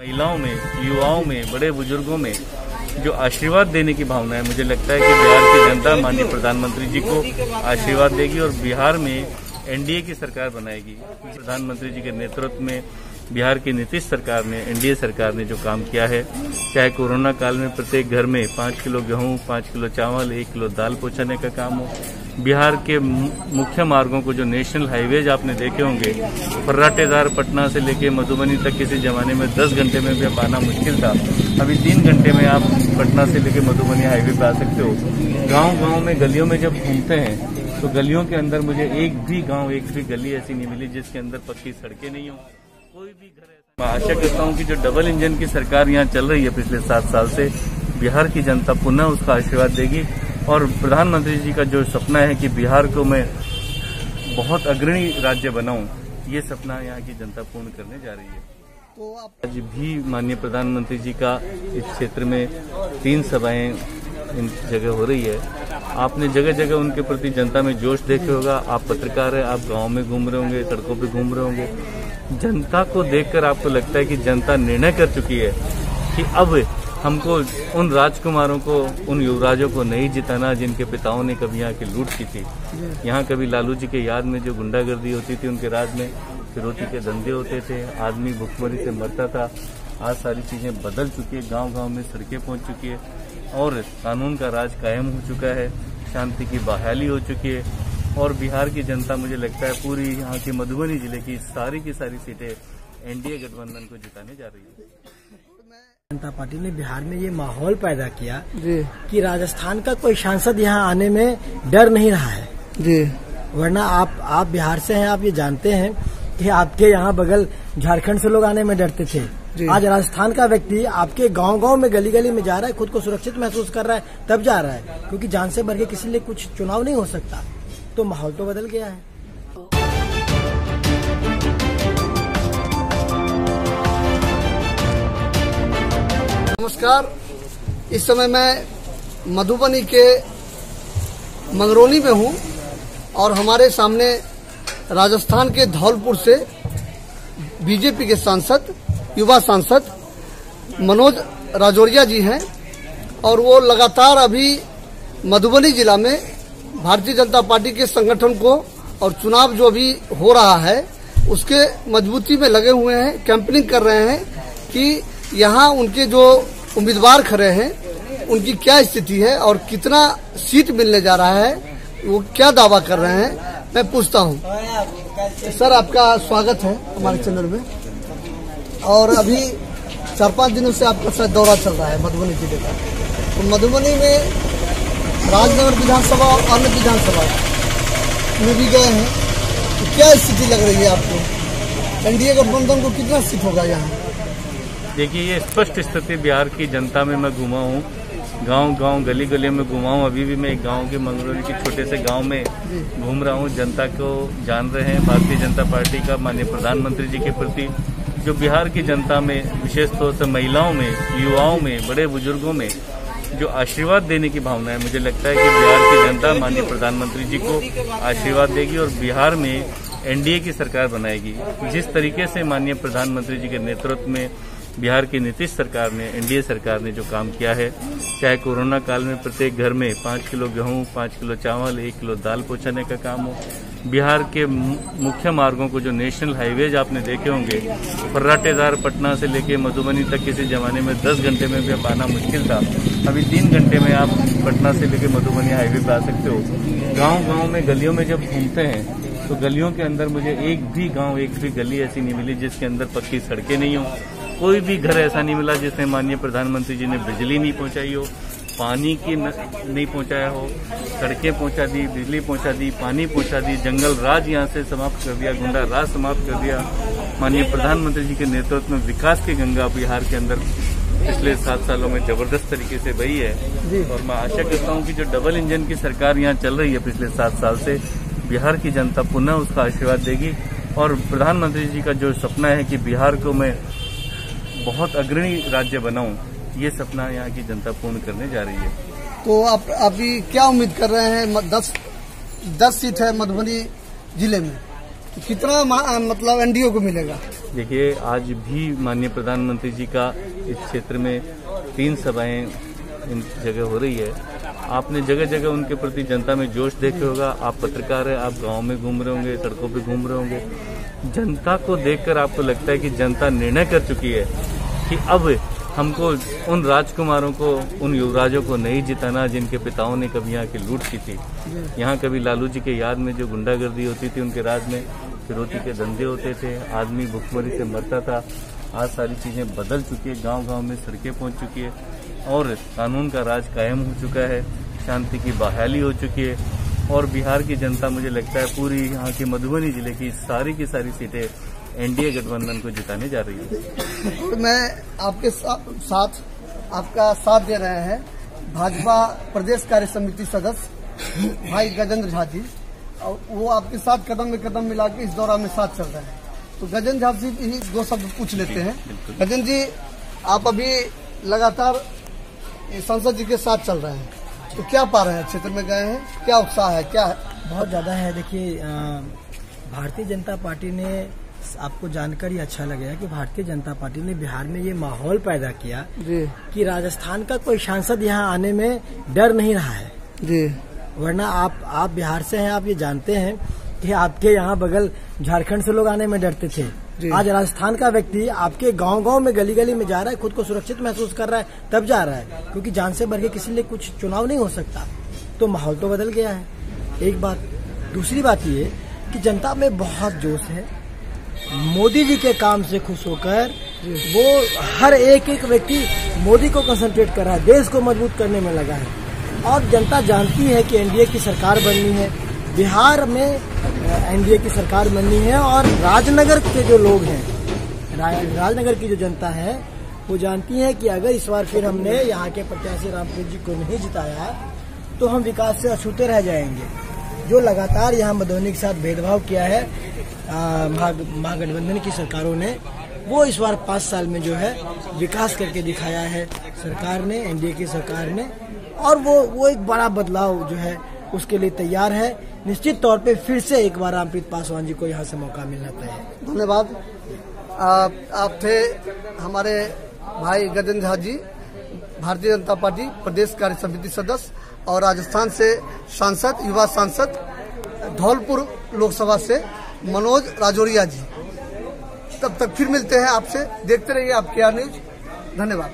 महिलाओं में, युवाओं में, बड़े बुजुर्गों में जो आशीर्वाद देने की भावना है, मुझे लगता है कि बिहार की जनता माननीय प्रधानमंत्री जी को आशीर्वाद देगी और बिहार में एनडीए की सरकार बनाएगी। प्रधानमंत्री जी के नेतृत्व में बिहार की नीतीश सरकार ने, एनडीए सरकार ने जो काम किया है, चाहे कोरोना काल में प्रत्येक घर में 5 किलो गेहूं, 5 किलो चावल, 1 किलो दाल पहुंचाने का काम हो, बिहार के मुख्य मार्गों को जो नेशनल हाईवेज आपने देखे होंगे, फर्राटेदार पटना से लेके मधुबनी तक किसी जमाने में 10 घंटे में भी आना मुश्किल था, अभी 3 घंटे में आप पटना से लेके मधुबनी हाईवे पे आ सकते हो। गांव-गांव में, गलियों में जब घूमते हैं तो गलियों के अंदर मुझे एक भी गाँव, एक भी गली ऐसी नहीं मिली जिसके अंदर पक्की सड़कें नहीं हो, कोई भी घर ऐसा। मैं आशा करता हूं कि जो डबल इंजन की सरकार यहां चल रही है पिछले 7 साल से, बिहार की जनता पुनः उसका आशीर्वाद देगी और प्रधानमंत्री जी का जो सपना है कि बिहार को मैं बहुत अग्रणी राज्य बनाऊं, ये सपना यहाँ की जनता पूर्ण करने जा रही है। तो आज भी माननीय प्रधानमंत्री जी का इस क्षेत्र में 3 सभाएं इन जगह हो रही है। आपने जगह जगह उनके प्रति जनता में जोश देखे होगा। आप पत्रकार हैं, आप गाँव में घूम रहे होंगे, सड़कों पर घूम रहे होंगे। जनता को देखकर आपको लगता है कि जनता निर्णय कर चुकी है कि अब हमको उन राजकुमारों को, उन युवराजों को नहीं जिताना जिनके पिताओं ने कभी यहाँ की लूट की थी। यहाँ कभी लालू जी के याद में जो गुंडागर्दी होती थी, उनके राज में फिरौती के धंधे होते थे, आदमी भुखमरी से मरता था। आज सारी चीजें बदल चुकी है, गांव-गांव में सड़कें पहुंच चुकी है और कानून का राज कायम हो चुका है, शांति की बहाली हो चुकी है और बिहार की जनता, मुझे लगता है पूरी यहाँ की मधुबनी जिले की सारी सीटें एनडीए गठबंधन को जिताने जा रही है। जनता पार्टी ने बिहार में ये माहौल पैदा किया कि राजस्थान का कोई सांसद यहाँ आने में डर नहीं रहा है जी। वरना आप बिहार से हैं, आप ये जानते हैं कि आपके यहाँ बगल झारखंड से लोग आने में डरते थे। आज राजस्थान का व्यक्ति आपके गांव-गांव में, गली-गली में जा रहा है, खुद को सुरक्षित महसूस कर रहा है, तब जा रहा है, क्योंकि जान से बढ़ के किसी लिए कुछ चुनाव नहीं हो सकता। तो माहौल तो बदल गया है। नमस्कार, इस समय मैं मधुबनी के मंगरौनी में हूँ और हमारे सामने राजस्थान के धौलपुर से बीजेपी के सांसद, युवा सांसद मनोज राजौरिया जी हैं और वो लगातार अभी मधुबनी जिला में भारतीय जनता पार्टी के संगठन को और चुनाव जो अभी हो रहा है उसके मजबूती में लगे हुए हैं, कैंपेनिंग कर रहे हैं कि यहाँ उनके जो उम्मीदवार खड़े हैं उनकी क्या स्थिति है और कितना सीट मिलने जा रहा है, वो क्या दावा कर रहे हैं। मैं पूछता हूँ। सर, आपका स्वागत है हमारे चैनल में। और अभी 4-5 दिनों से आपका शायद दौरा चल रहा है मधुबनी जिले का, तो मधुबनी में राजनगर विधानसभा और अन्य विधानसभा में भी गए हैं, तो क्या स्थिति लग रही है आपको? एनडीए गठबंधन को कितना सीट होगा यहाँ? देखिए, ये स्पष्ट स्थिति बिहार की जनता में मैं घुमा हूँ, गांव-गांव, गली-गली में घुमा हूँ। अभी भी मैं एक गांव के मंगरौनी के छोटे से गांव में घूम रहा हूँ। जनता को जान रहे हैं, भारतीय जनता पार्टी का माननीय प्रधानमंत्री जी के प्रति जो बिहार की जनता में, विशेष तौर से महिलाओं में, युवाओं में, बड़े बुजुर्गों में जो आशीर्वाद देने की भावना है, मुझे लगता है कि बिहार की जनता माननीय प्रधानमंत्री जी को आशीर्वाद देगी और बिहार में एनडीए की सरकार बनाएगी। जिस तरीके से माननीय प्रधानमंत्री जी के नेतृत्व में बिहार की नीतीश सरकार ने, एनडीए सरकार ने जो काम किया है, चाहे कोरोना काल में प्रत्येक घर में 5 किलो गेहूं, 5 किलो चावल, 1 किलो दाल पहुंचाने का काम हो, बिहार के मुख्य मार्गों को जो नेशनल हाईवेज आपने देखे होंगे, फर्राटेदार पटना से लेके मधुबनी तक किसी जमाने में 10 घंटे में भी आना मुश्किल था, अभी 3 घंटे में आप पटना से लेके मधुबनी हाईवे पे आ सकते हो। गांव-गांव में, गलियों में जब घूमते हैं तो गलियों के अंदर मुझे एक भी गाँव, एक भी गली ऐसी नहीं मिली जिसके अंदर पक्की सड़कें नहीं हो, कोई भी घर ऐसा नहीं मिला जिसमें माननीय प्रधानमंत्री जी ने बिजली नहीं पहुंचाई हो, पानी की नहीं पहुंचाया हो, सड़कें पहुंचा दी, बिजली पहुंचा दी, पानी पहुंचा दी, जंगल राज यहां से समाप्त कर दिया, गुंडा राज समाप्त कर दिया। माननीय प्रधानमंत्री जी के नेतृत्व में विकास की गंगा बिहार के अंदर पिछले 7 सालों में जबरदस्त तरीके से बही है और मैं आशा करता हूं कि जो डबल इंजन की सरकार यहाँ चल रही है पिछले 7 साल से, बिहार की जनता पुनः उसका आशीर्वाद देगी और प्रधानमंत्री जी का जो सपना है कि बिहार को मैं बहुत अग्रणी राज्य बनाऊं, ये सपना यहाँ की जनता पूर्ण करने जा रही है। तो आप अभी क्या उम्मीद कर रहे हैं? 10 सीट है मधुबनी जिले में, तो कितना मतलब एनडीए को मिलेगा? देखिए, आज भी माननीय प्रधानमंत्री जी का इस क्षेत्र में 3 सभाएं इन जगह हो रही है। आपने जगह जगह उनके प्रति जनता में जोश देखे होगा। आप पत्रकार हैं, आप गांव में घूम रहे होंगे, सड़कों पे घूम रहे होंगे। जनता को देखकर आपको लगता है कि जनता निर्णय कर चुकी है कि अब हमको उन राजकुमारों को, उन युवराजों को नहीं जिताना जिनके पिताओं ने कभी यहाँ की लूट की थी। यहाँ कभी लालू जी के याद में जो गुंडागर्दी होती थी, उनके राज में फिरौती के धंधे होते थे, आदमी भुखमरी से मरता था। आज सारी चीजें बदल चुकी है, गांव-गांव में सड़कें पहुंच चुकी है और कानून का राज कायम हो चुका है, शांति की बहाली हो चुकी है। और बिहार की जनता, मुझे लगता है पूरी यहाँ की मधुबनी जिले की सारी सीटें एनडीए गठबंधन को जिताने जा रही है। तो मैं आपके साथ आपका साथ दे रहे हैं भाजपा प्रदेश कार्य समिति सदस्य भाई गजेंद्र झा जी, और वो आपके साथ कदम में कदम मिला के इस दौरान में साथ चल रहे हैं। तो गजेंद्र झा जी ही 2 शब्द पूछ लेते हैं। गजेंद्र जी, आप अभी लगातार संसद जी के साथ चल रहे हैं, तो क्या पा रहे हैं? क्षेत्र में गए हैं, क्या उत्साह है, क्या है? बहुत ज्यादा है। देखिए, भारतीय जनता पार्टी ने, आपको जानकर ही अच्छा लगेगा कि भारतीय जनता पार्टी ने बिहार में ये माहौल पैदा किया कि राजस्थान का कोई सांसद यहाँ आने में डर नहीं रहा है जी। वरना आप बिहार से हैं, आप ये जानते हैं कि आपके यहाँ बगल झारखंड से लोग आने में डरते थे। आज राजस्थान का व्यक्ति आपके गांव-गांव में, गली-गली में जा रहा है, खुद को सुरक्षित महसूस कर रहा है, तब जा रहा है, क्योंकि जान से बढ़ के किसी लिए कुछ चुनाव नहीं हो सकता। तो माहौल तो बदल गया है, एक बात। दूसरी बात ये कि जनता में बहुत जोश है। मोदी जी के काम से खुश होकर वो हर एक व्यक्ति मोदी को कंसंट्रेट कर रहा है, देश को मजबूत करने में लगा है। और जनता जानती है कि एनडीए की सरकार बननी है, बिहार में एनडीए की सरकार बननी है। और राजनगर के जो लोग हैं, राजनगर की जो जनता है, वो जानती है कि अगर इस बार फिर हमने यहाँ के प्रत्याशी रामप्रीत जी को नहीं जिताया तो हम विकास से अछूते रह जाएंगे। जो लगातार यहाँ मधुबनी के साथ भेदभाव किया है महागठबंधन की सरकारों ने, वो इस बार 5 साल में जो है विकास करके दिखाया है सरकार ने, एनडीए की सरकार ने। और वो एक बड़ा बदलाव जो है उसके लिए तैयार है। निश्चित तौर पे फिर से एक बार रामप्रीत पासवान जी को यहाँ से मौका मिलना चाहिए। धन्यवाद। आप थे हमारे भाई गजेंद्र झा जी, भारतीय जनता पार्टी प्रदेश कार्य समिति सदस्य और राजस्थान से सांसद, युवा सांसद, धौलपुर लोकसभा से मनोज राजौरिया जी। तब तक फिर मिलते हैं आपसे। देखते रहिए आपके न्यूज। धन्यवाद।